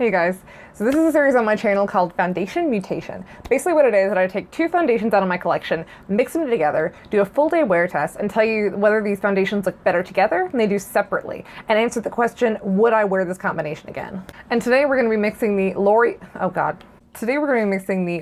Hey guys, so this is a series on my channel called Foundation Mutation. Basically what it is that I take two foundations out of my collection, mix them together, do a full day wear test, and tell you whether these foundations look better together than they do separately, and answer the question, would I wear this combination again? And today we're going to be mixing the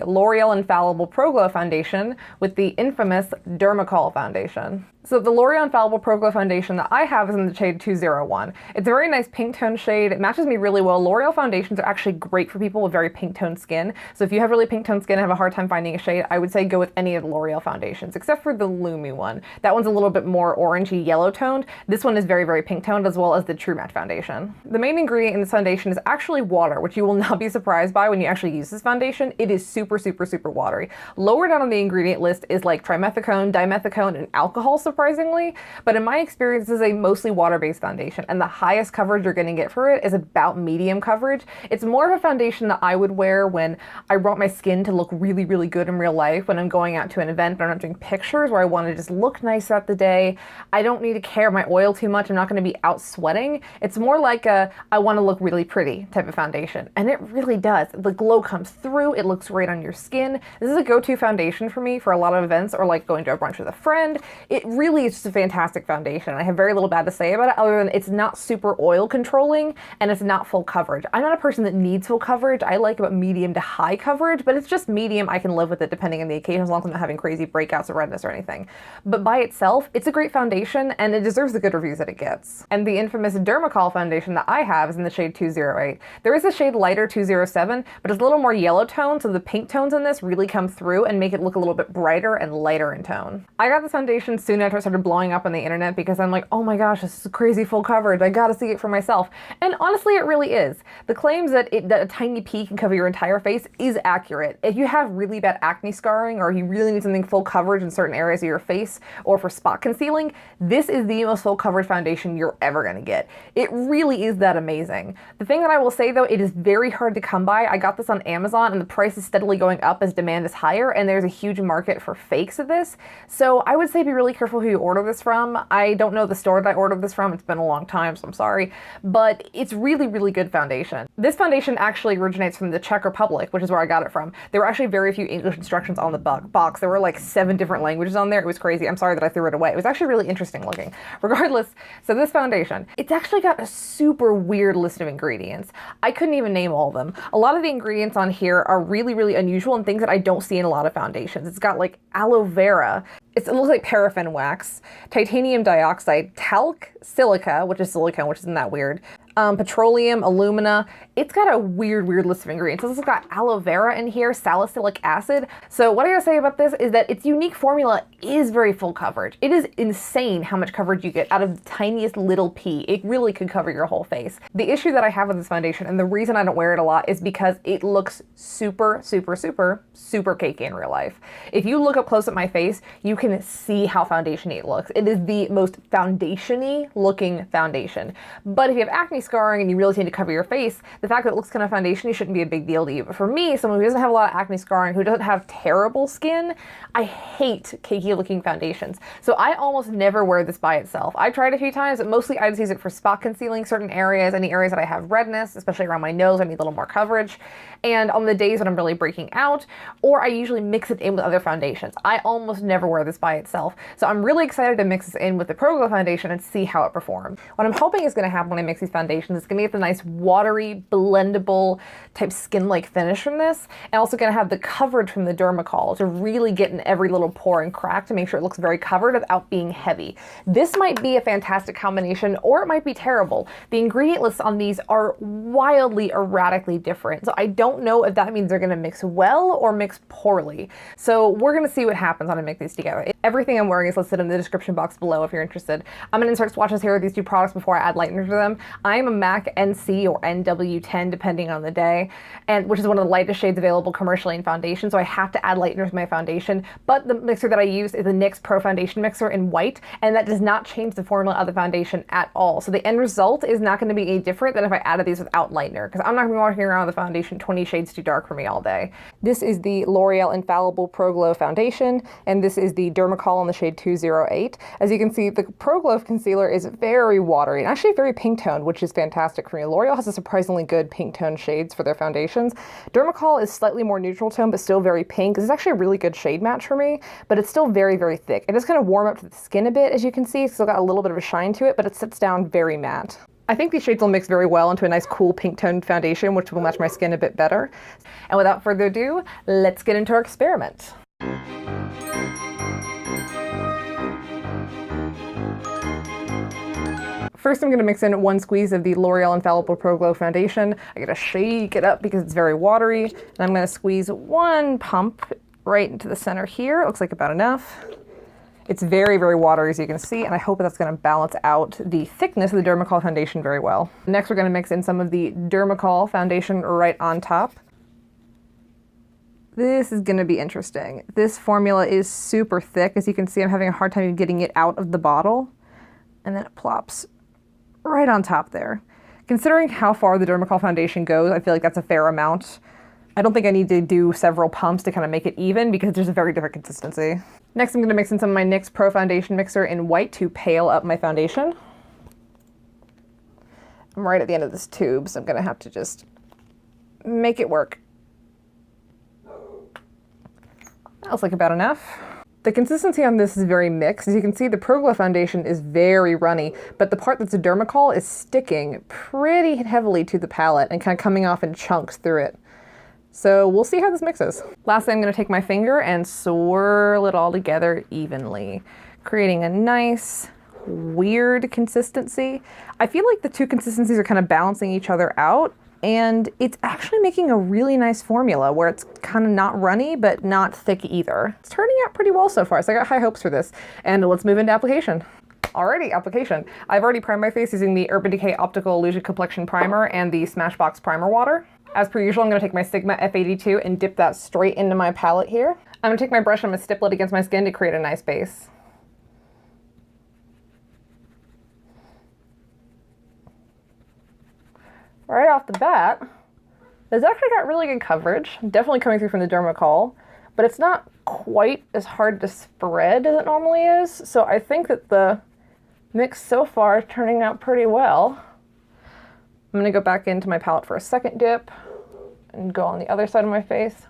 L'Oreal Infallible Pro Glow Foundation with the infamous Dermacol Foundation. So the L'Oreal Infallible Pro Glow Foundation that I have is in the shade 201. It's a very nice pink tone shade. It matches me really well. L'Oreal foundations are actually great for people with very pink toned skin. So if you have really pink toned skin and have a hard time finding a shade, I would say go with any of the L'Oreal foundations, except for the Lumi one. That one's a little bit more orangey yellow toned. This one is very, very pink toned, as well as the True Matte foundation. The main ingredient in this foundation is actually water, which you will not be surprised by when you actually use this foundation. It is super, super, super watery. Lower down on the ingredient list is like trimethicone, dimethicone, and alcohol, surprisingly, but in my experience, this is a mostly water-based foundation, and the highest coverage you're going to get for it is about medium coverage. It's more of a foundation that I would wear when I want my skin to look really, really good in real life, when I'm going out to an event, when I'm not doing pictures, where I want to just look nice throughout the day. I don't need to care my oil too much. I'm not going to be out sweating. It's more like a, I want to look really pretty type of foundation, and it really does. The glow comes through. It looks great on your skin. This is a go-to foundation for me for a lot of events, or like going to a brunch with a friend. It really is just a fantastic foundation. I have very little bad to say about it, other than it's not super oil controlling and it's not full coverage. I'm not a person that needs full coverage. I like about medium to high coverage, but it's just medium. I can live with it depending on the occasion, as long as I'm not having crazy breakouts of redness or anything. But by itself, it's a great foundation and it deserves the good reviews that it gets. And the infamous Dermacol foundation that I have is in the shade 208. There is a shade lighter, 207, but it's a little more yellow tone, so the pink tones in this really come through and make it look a little bit brighter and lighter in tone. I got this foundation soon after I started blowing up on the internet because I'm like, oh my gosh, this is crazy full coverage. I gotta see it for myself. And honestly, it really is. The claims that a tiny pea can cover your entire face is accurate. If you have really bad acne scarring, or you really need something full coverage in certain areas of your face, or for spot concealing, this is the most full coverage foundation you're ever gonna get. It really is that amazing. The thing that I will say though, it is very hard to come by. I got this on Amazon and the price is steadily going up as demand is higher, and there's a huge market for fakes of this. So I would say be really careful who you order this from. I don't know the store that I ordered this from. It's been a long time, so I'm sorry. But it's really, really good foundation. This foundation actually originates from the Czech Republic, which is where I got it from. There were actually very few English instructions on the box. There were like 7 different languages on there. It was crazy. I'm sorry that I threw it away. It was actually really interesting looking. Regardless, so this foundation, it's actually got a super weird list of ingredients. I couldn't even name all of them. A lot of the ingredients on here are really, really unusual and things that I don't see in a lot of foundations. It's got like aloe vera. It looks like paraffin wax, titanium dioxide, talc, silica, which is silicone, which isn't that weird, petroleum, alumina. It's got a weird, weird list of ingredients. This has got aloe vera in here, salicylic acid. So what I gotta say about this is that its unique formula is very full coverage. It is insane how much coverage you get out of the tiniest little pea. It really could cover your whole face. The issue that I have with this foundation, and the reason I don't wear it a lot, is because it looks super, super, super, super cakey in real life. If you look up close at my face, you can see how foundation-y it looks. It is the most foundation-y looking foundation. But if you have acne scarring and you really need to cover your face, the fact that it looks kind of foundation-y shouldn't be a big deal to you. But for me, someone who doesn't have a lot of acne scarring, who doesn't have terrible skin, I hate cakey looking foundations. So I almost never wear this by itself. I've tried a few times, but mostly I just use it for spot concealing certain areas, any areas that I have redness, especially around my nose, I need a little more coverage. And on the days when I'm really breaking out, or I usually mix it in with other foundations. I almost never wear this by itself. So I'm really excited to mix this in with the Pro Glow foundation and see how it performs. What I'm hoping is gonna happen when I mix these foundations is gonna get the nice watery, blendable type skin-like finish from this, and also gonna have the coverage from the Dermacol to really get in every little pore and crack to make sure it looks very covered without being heavy. This might be a fantastic combination, or it might be terrible. The ingredient lists on these are wildly, erratically different. So I don't know if that means they're gonna mix well or mix poorly. So we're gonna see what happens when I make these together. Everything I'm wearing is listed in the description box below if you're interested. I'm gonna insert swatches here of these two products before I add lightener to them. I am a MAC NC or NW10 depending on the day, and which is one of the lightest shades available commercially in foundation, so I have to add lightener to my foundation. But the mixer that I use is the NYX Pro Foundation Mixer in white, and that does not change the formula of the foundation at all. So the end result is not gonna be any different than if I added these without lightener, because I'm not gonna be walking around with the foundation 20 shades too dark for me all day. This is the L'Oreal Infallible Pro Glow Foundation, and this is the Dermacol in the shade 208. As you can see, the Pro Glow concealer is very watery and actually very pink toned, which is is fantastic for me. L'Oreal has a surprisingly good pink tone shades for their foundations. Dermacol is slightly more neutral tone, but still very pink. This is actually a really good shade match for me, but it's still very, very thick. It does kind of warm up to the skin a bit, as you can see. It's still got a little bit of a shine to it, but it sits down very matte. I think these shades will mix very well into a nice cool pink toned foundation, which will match my skin a bit better. And without further ado, let's get into our experiment. First, I'm going to mix in 1 squeeze of the L'Oreal Infallible Pro Glow foundation. I gotta shake it up because it's very watery. And I'm going to squeeze 1 pump right into the center here. It looks like about enough. It's very, very watery, as you can see, and I hope that's going to balance out the thickness of the Dermacol foundation very well. Next, we're going to mix in some of the Dermacol foundation right on top. This is going to be interesting. This formula is super thick. As you can see, I'm having a hard time getting it out of the bottle. And then it plops right on top there. Considering how far the Dermacol foundation goes, I feel like that's a fair amount. I don't think I need to do several pumps to kind of make it even because there's a very different consistency. Next, I'm going to mix in some of my NYX Pro Foundation Mixer in white to pale up my foundation. I'm right at the end of this tube, so I'm going to have to just make it work. That looks like about enough. The consistency on this is very mixed. As you can see, the Pro Glow foundation is very runny, but the part that's a Dermacol is sticking pretty heavily to the palette and kind of coming off in chunks through it. So we'll see how this mixes. Lastly, I'm going to take my finger and swirl it all together evenly, creating a nice, weird consistency. I feel like the two consistencies are kind of balancing each other out, and it's actually making a really nice formula where it's kind of not runny, but not thick either. It's turning out pretty well so far, so I got high hopes for this. And let's move into application. Alrighty, application. I've already primed my face using the Urban Decay Optical Illusion Complexion Primer and the Smashbox Primer Water. As per usual, I'm going to take my Sigma F82 and dip that straight into my palette here. I'm going to take my brush and I'm going to stipple it against my skin to create a nice base. Right off the bat, it's actually got really good coverage. Definitely coming through from the Dermacol, but it's not quite as hard to spread as it normally is. So I think that the mix so far is turning out pretty well. I'm gonna go back into my palette for a second dip and go on the other side of my face.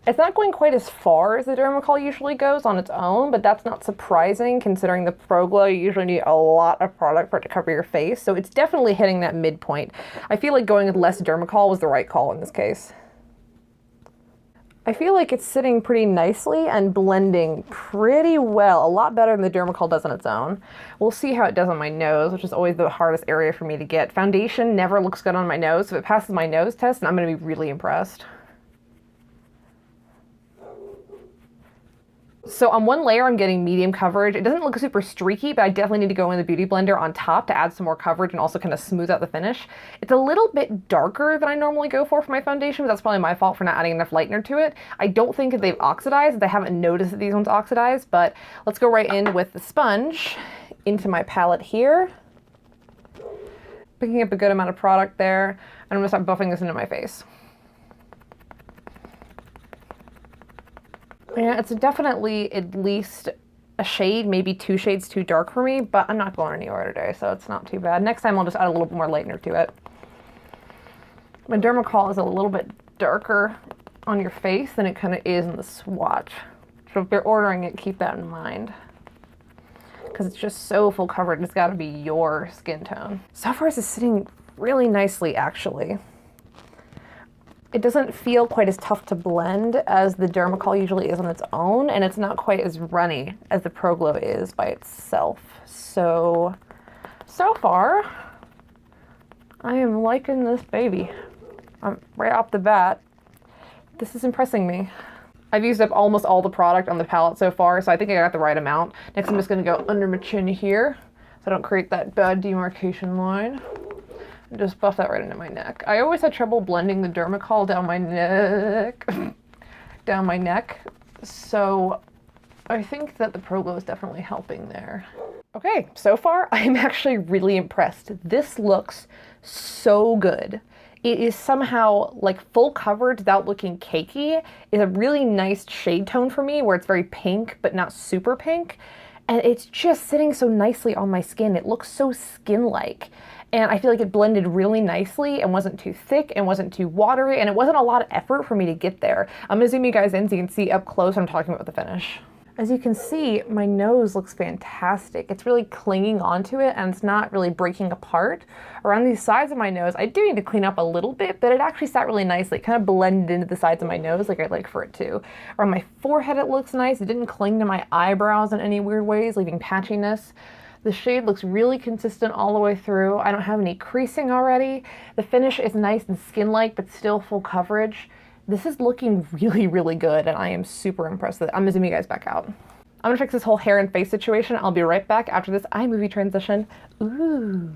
It's not going quite as far as the Dermacol usually goes on its own, but that's not surprising considering the Pro Glow, you usually need a lot of product for it to cover your face. So it's definitely hitting that midpoint. I feel like going with less Dermacol was the right call in this case. I feel like it's sitting pretty nicely and blending pretty well, a lot better than the Dermacol does on its own. We'll see how it does on my nose, which is always the hardest area for me to get. Foundation never looks good on my nose. If it passes my nose test, then I'm going to be really impressed. So on one layer, I'm getting medium coverage. It doesn't look super streaky, but I definitely need to go in the Beauty Blender on top to add some more coverage and also kind of smooth out the finish. It's a little bit darker than I normally go for my foundation, but that's probably my fault for not adding enough lightener to it. I don't think that they've oxidized. I haven't noticed that these ones oxidized, but let's go right in with the sponge into my palette here. Picking up a good amount of product there, and I'm gonna start buffing this into my face. Yeah, it's definitely at least a shade, maybe 2 shades too dark for me, but I'm not going anywhere today, so it's not too bad. Next time I'll just add a little bit more lightener to it. My Dermacol is a little bit darker on your face than it kind of is in the swatch. So if you're ordering it, keep that in mind. Because it's just so full coverage, it's gotta be your skin tone. So far this is sitting really nicely, actually. It doesn't feel quite as tough to blend as the Dermacol usually is on its own, and it's not quite as runny as the Pro Glow is by itself. So far, I am liking this baby. Right off the bat, this is impressing me. I've used up almost all the product on the palette so far, so I think I got the right amount. Next, I'm just gonna go under my chin here, so I don't create that bad demarcation line. And just buff that right into my neck. I always had trouble blending the Dermacol down my neck. So I think that the Pro Glow is definitely helping there. Okay, so far I'm actually really impressed. This looks so good. It is somehow like full coverage without looking cakey. It's a really nice shade tone for me where it's very pink, but not super pink. And it's just sitting so nicely on my skin. It looks so skin-like. And I feel like it blended really nicely and wasn't too thick and wasn't too watery, and it wasn't a lot of effort for me to get there. I'm gonna zoom you guys in so you can see up close what I'm talking about the finish. As you can see, my nose looks fantastic. It's really clinging onto it and it's not really breaking apart. Around these sides of my nose, I do need to clean up a little bit, but it actually sat really nicely. It kind of blended into the sides of my nose like I'd like for it to. Around my forehead, it looks nice. It didn't cling to my eyebrows in any weird ways, leaving patchiness. The shade looks really consistent all the way through. I don't have any creasing already. The finish is nice and skin-like, but still full coverage. This is looking really, really good, and I am super impressed with it. I'm gonna zoom you guys back out. I'm gonna fix this whole hair and face situation. I'll be right back after this iMovie transition. Ooh.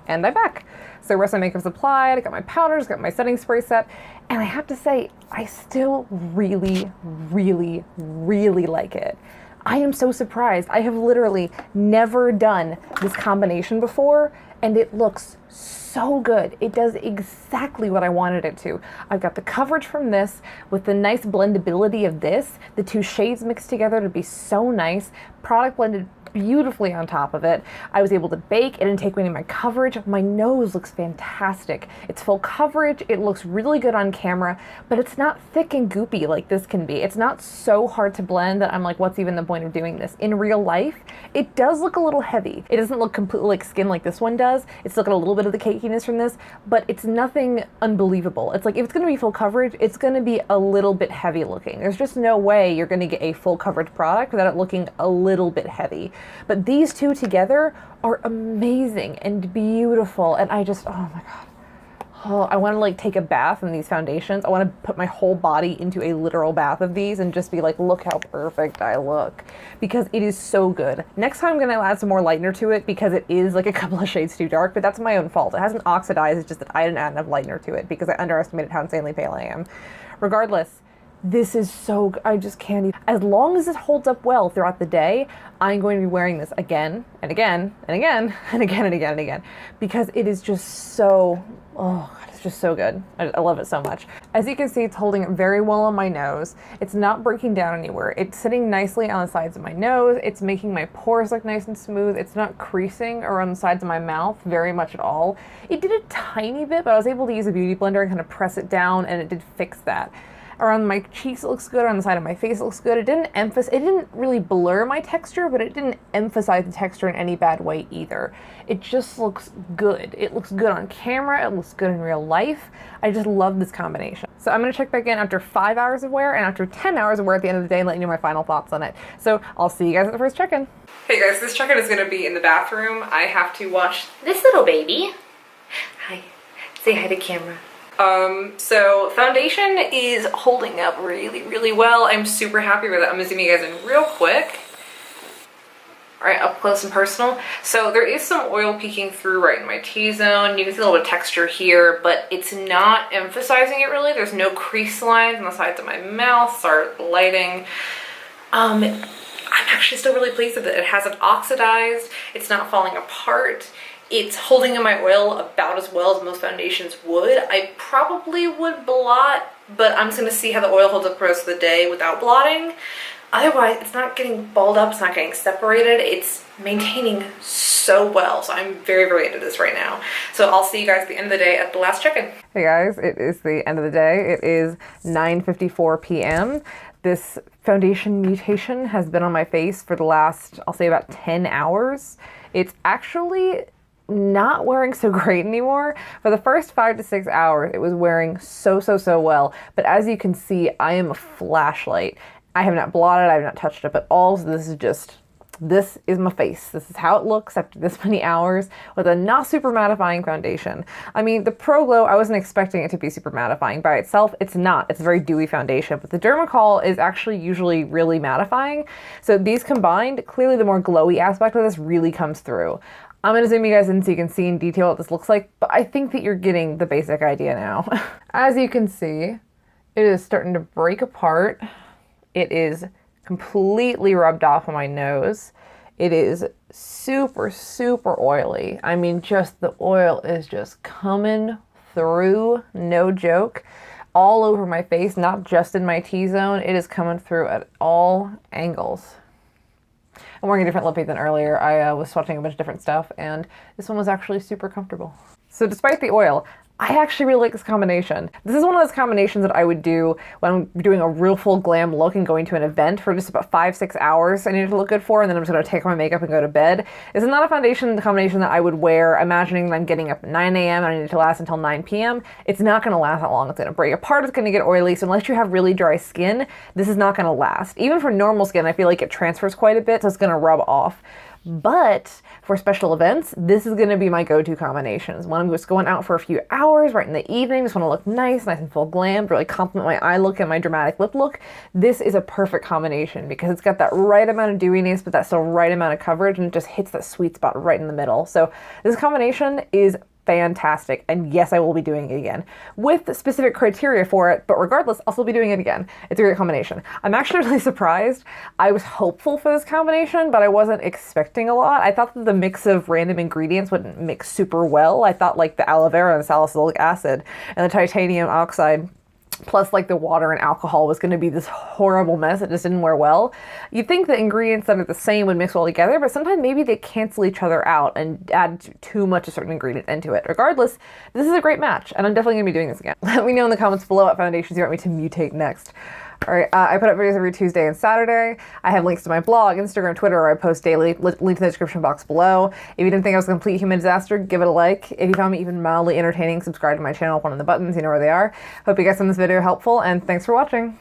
And I'm back. So rest of my makeup's applied, I got my powders, got my setting spray set, and I have to say, I still really, really, really like it. I am so surprised. I have literally never done this combination before, and it looks so good. It does exactly what I wanted it to. I've got the coverage from this with the nice blendability of this, the two shades mixed together to be so nice, product blended beautifully on top of it. I was able to bake, it didn't take any of my coverage. My nose looks fantastic. It's full coverage, it looks really good on camera, but it's not thick and goopy like this can be. It's not so hard to blend that I'm like, what's even the point of doing this? In real life, it does look a little heavy. It doesn't look completely like skin like this one does. It's still got a little bit of the cakiness from this, but it's nothing unbelievable. It's like, if it's gonna be full coverage, it's gonna be a little bit heavy looking. There's just no way you're gonna get a full coverage product without it looking a little bit heavy. But these two together are amazing and beautiful, and I just, oh my God. Oh, I want to like take a bath in these foundations. I want to put my whole body into a literal bath of these and just be like, look how perfect I look, because it is so good. Next time I'm going to add some more lightener to it because it is like a couple of shades too dark, but that's my own fault. It hasn't oxidized, it's just that I didn't add enough lightener to it because I underestimated how insanely pale I am. Regardless, this is so good. I just can't even. As long as it holds up well throughout the day, I'm going to be wearing this again and again and again and again and again and again because it is just so, oh God, it's just so good. I love it so much. As you can see, it's holding up very well on my nose. It's not breaking down anywhere. It's sitting nicely on the sides of my nose. It's making my pores look nice and smooth. It's not creasing around the sides of my mouth very much at all. It did a tiny bit, but I was able to use a beauty blender and kind of press it down, and it did fix that. Around my cheeks it looks good, on the side of my face it looks good. It didn't really blur my texture, but it didn't emphasize the texture in any bad way either. It just looks good. It looks good on camera, it looks good in real life. I just love this combination. So I'm gonna check back in after 5 hours of wear and after 10 hours of wear at the end of the day and let you know my final thoughts on it. So I'll see you guys at the first check-in. Hey guys, this check-in is gonna be in the bathroom. I have to watch this little baby. Hi, say hi to camera. So foundation is holding up really, really well. I'm super happy with it. I'm gonna zoom you guys in real quick. All right, up close and personal. So there is some oil peeking through right in my T-zone. You can see a little bit of texture here, but it's not emphasizing it really. There's no crease lines on the sides of my mouth. Sorry, lighting. I'm actually still really pleased with it. It hasn't oxidized. It's not falling apart. It's holding in my oil about as well as most foundations would. I probably would blot, but I'm just gonna see how the oil holds up the rest of the day without blotting. Otherwise, it's not getting balled up, it's not getting separated. It's maintaining so well. So I'm very, very into this right now. So I'll see you guys at the end of the day at the last check-in. Hey guys, it is the end of the day. It is 9:54 p.m. This foundation mutation has been on my face for the last, I'll say about 10 hours. It's actually not wearing so great anymore. For the first 5 to 6 hours, it was wearing so well. But as you can see, I am a flashlight. I have not blotted, I have not touched up at all. So this is my face. This is how it looks after this many hours with a not super mattifying foundation. I mean, the Pro Glow, I wasn't expecting it to be super mattifying by itself. It's not. It's a very dewy foundation, but the Dermacol is actually usually really mattifying. So these combined, clearly the more glowy aspect of this really comes through. I'm gonna zoom you guys in so you can see in detail what this looks like, but I think that you're getting the basic idea now. As you can see, it is starting to break apart. It is completely rubbed off on my nose. It is super oily. I mean, just the oil is just coming through, no joke, all over my face, not just in my T-zone. It is coming through at all angles. I'm wearing a different lip paint than earlier. I was swatching a bunch of different stuff, and this one was actually super comfortable. So despite the oil, I actually really like this combination. This is one of those combinations that I would do when I'm doing a real full glam look and going to an event for just about 5-6 hours I need it to look good for, and then I'm just gonna take off my makeup and go to bed. This is not a foundation combination that I would wear imagining that I'm getting up at 9 a.m. and I need it to last until 9 p.m. It's not gonna last that long. It's gonna break apart, it's gonna get oily, so unless you have really dry skin, this is not gonna last. Even for normal skin, I feel like it transfers quite a bit, so it's gonna rub off. But for special events, this is going to be my go-to combinations. When I'm just going out for a few hours, right in the evening, just want to look nice and full glam, really complement my eye look and my dramatic lip look, this is a perfect combination because it's got that right amount of dewiness, but that still right amount of coverage, and it just hits that sweet spot right in the middle. So this combination is fantastic, and yes, I will be doing it again with specific criteria for it, but regardless, I'll still be doing it again. It's a great combination. I'm actually really surprised. I was hopeful for this combination, but I wasn't expecting a lot. I thought that the mix of random ingredients wouldn't mix super well. I thought like the aloe vera and salicylic acid and the titanium oxide plus like the water and alcohol was going to be this horrible mess. It just didn't wear well. You'd think the ingredients that are the same would mix well together, but sometimes maybe they cancel each other out and add too much of certain ingredients into it. Regardless, this is a great match, and I'm definitely going to be doing this again. Let me know in the comments below what foundations you want me to mutate next. All right, I put up videos every Tuesday and Saturday. I have links to my blog, Instagram, Twitter, where I post daily. Link in the description box below. If you didn't think I was a complete human disaster, give it a like. If you found me even mildly entertaining, subscribe to my channel with one of the buttons. You know where they are. Hope you guys found this video helpful, and thanks for watching.